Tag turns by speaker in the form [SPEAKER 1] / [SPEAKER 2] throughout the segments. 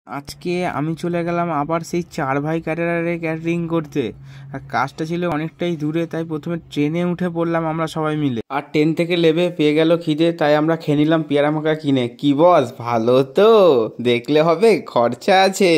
[SPEAKER 1] আজকে আমি চলে গেলাম আবার সেই 4 ভাই ক্যাটারারে ক্যাটারিং করতে। আর কাজটা ছিল অনেকটাই দূরে, তাই প্রথমে ট্রেনে উঠে পড়লাম আমরা সবাই মিলে। আর ট্রেন থেকে নেমে পেয়ে গেল খিদে, তাই আমরা খেয়ে নিলাম পেয়ারা মাখা কিনে। কি বস, ভালো তো? দেখলে হবে, খরচা আছে।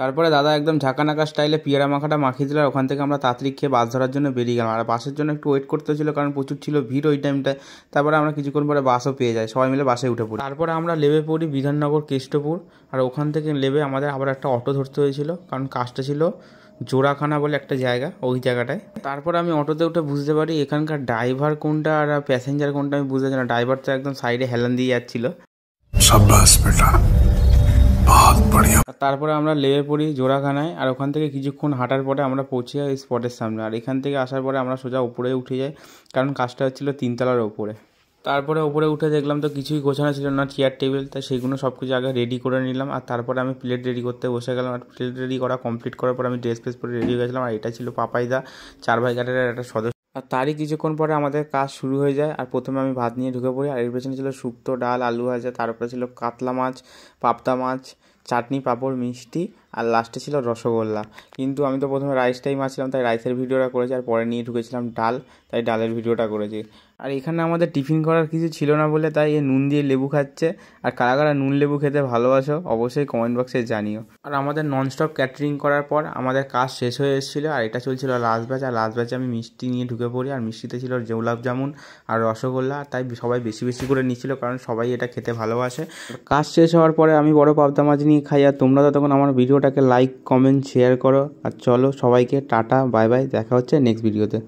[SPEAKER 1] তারপরে দাদা একদম ঝাঁকানাকা স্টাইলে পেয়ারা মাখাটা মাখিয়ে দিল। আর ওখান থেকে আমরা তাড়াতাড়ি খেয়ে বাস ধরার জন্য বেরিয়ে গেলাম। আর বাসের জন্য একটু ওয়েট করতে ছিল, কারণ প্রচুর ছিল ভিড় ওই টাইমটায়। তারপরে আমরা কিছুক্ষণ পরে বাসও পেয়ে যাই, সবাই মিলে বাসে উঠে পড়ি। তারপরে আমরা নেমে পড়ি বিধাননগর কেষ্টপুর। আর ওখান থেকে নেমে আমাদের আবার একটা অটো ধরতে হয়েছিল, কারণ কাজটা ছিল জোড়াখানা বলে একটা জায়গা, ওই জায়গাটায়। তারপরে আমি অটোতে উঠে বুঝতে পারি এখানকার ড্রাইভার কোনটা আর প্যাসেঞ্জার কোনটা আমি বুঝতে পারছি না। ড্রাইভার তো একদম সাইডে হেলান দিয়ে যাচ্ছিল। তারপরে আমরা লেবে পড়ি জোড়াখানায়। আর ওখান থেকে কিছুক্ষণ হাঁটার পরে আমরা পৌঁছে যাই স্পটের সামনে। আর এখান থেকে আসার পরে আমরা সোজা উপরে উঠে যাই, কারণ কাজটা হচ্ছিলো 3 তলার ওপরে। তারপরে ওপরে উঠে দেখলাম তো কিছুই গোছানো ছিল না, চেয়ার টেবিল, তাই সেগুলো সব কিছু আগে রেডি করে নিলাম। আর তারপরে আমি প্লেট রেডি করতে বসে গেলাম। আর প্লেট রেডি করা কমপ্লিট করার পর আমি ড্রেস ফ্রেস পরে রেডি হয়ে গেছিলাম। আর এটা ছিল পাপাইদা, 4 ভাই ক্যাটারের একটা সদস্য। আর তারই কিছুক্ষণ পরে আমাদের কাজ শুরু হয়ে যায়। আর প্রথমে আমি ভাত নিয়ে ঢুকে পড়ি। আর এর পেছনে ছিল শুক্তো, ডাল, আলু ভাজা, তারপরে ছিল কাতলা মাছ, পাবদা মাছ, চাটনি, পাঁপড়, মিষ্টি, আর লাস্টে ছিল রসগোল্লা। কিন্তু আমি তো প্রথমে রাইসটাই মারছিলাম, তাই রাইসের ভিডিওটা করেছি। আর পরে নিয়ে ঢুকেছিলাম ডাল, তাই ডালের ভিডিওটা করেছি। আর এখানে আমাদের টিফিন করার কিছু ছিল না বলে তাই এ নুন দিয়ে লেবু খাচ্ছে। আর কারা কারা নুন লেবু খেতে ভালোবাসো অবশ্যই কমেন্ট বক্সে জানিও। আর আমাদের ননস্টপ ক্যাটারিং করার পর আমাদের কাজ শেষ হয়ে এসেছিলো। আর এটা চলছিল লাস্ট ব্যাচ। আর লাস্ট ব্যাচে আমি মিষ্টি নিয়ে ঢুকে পড়ি। আর মিষ্টিতে ছিল গোলাপ জামুন আর রসগোল্লা। তাই সবাই বেশি বেশি করে নিচ্ছিল, কারণ সবাই এটা খেতে ভালোবাসে। কাজ শেষ হওয়ার পরে আমি বড় পাবদা মাছ নিয়ে খাই। আর তোমরা তো তখন আমার ভিডিওটাকে লাইক, কমেন্ট, শেয়ার করো। আর চলো সবাইকে টাটা, বাই বাই, দেখা হচ্ছে নেক্সট ভিডিওতে।